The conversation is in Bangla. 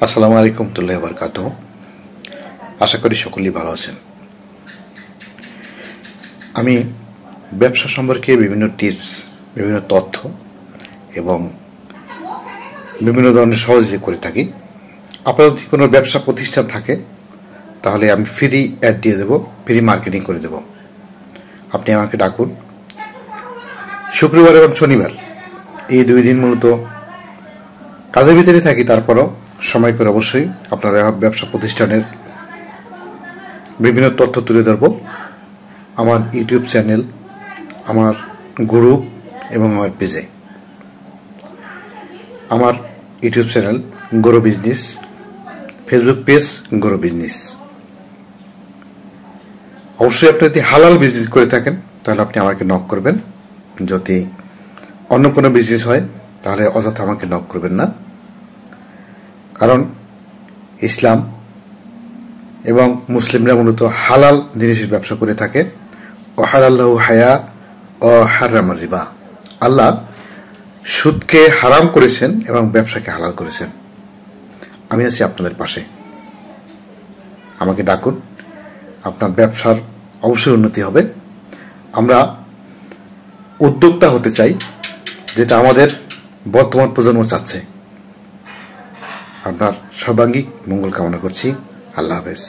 আসসালামু আলাইকুম ওয়া রাহমাতুল্লাহি ওয়া বারাকাতুহু। আশা করি সকলেই ভালো আছেন। আমি ব্যবসা সম্পর্কে বিভিন্ন টিপস, বিভিন্ন তথ্য এবং বিভিন্ন ধরনের সহযোগিতা করে থাকি। আপনার যদি কোনো ব্যবসা প্রতিষ্ঠান থাকে তাহলে আমি ফ্রি অ্যাড দিয়ে দেবো, ফ্রি মার্কেটিং করে দেব। আপনি আমাকে ডাকুন। শুক্রবার এবং শনিবার এই দুই দিন মূলত কাজের ভিতরে থাকি, তারপরও সময় করে অবশ্যই আপনার ব্যবসা প্রতিষ্ঠানের বিভিন্ন তথ্য তুলে ধরব আমার ইউটিউব চ্যানেল, আমার গ্রুপ এবং আমার পেজে। আমার YouTube channel grow business, Facebook page grow business. অবশ্যই আপনি যদি হালাল বিজনেস করে থাকেন তাহলে আপনি আমাকে নক করবেন। যদি অন্য কোনো বিজনেস হয় তাহলে অযথা আমাকে নক করবেন না, কারণ ইসলাম এবং মুসলিমরা মূলত হালাল জিনিসের ব্যবসা করে থাকে। ওয়াহালাল্লাহু হায়া ও হারামার রিবা। আল্লাহ সুদকে হারাম করেছেন এবং ব্যবসাকে হালাল করেছেন। আমি আছি আপনাদের পাশে। আমাকে ডাকুন, আপনার ব্যবসার অবশ্যই উন্নতি হবে। আমরা উদ্যোক্তা হতে চাই, যেটা আমাদের বর্তমান প্রজন্ম চাচ্ছে। আপনার সর্বাঙ্গীন মঙ্গল কামনা করছি। আল্লাহ হাফেজ।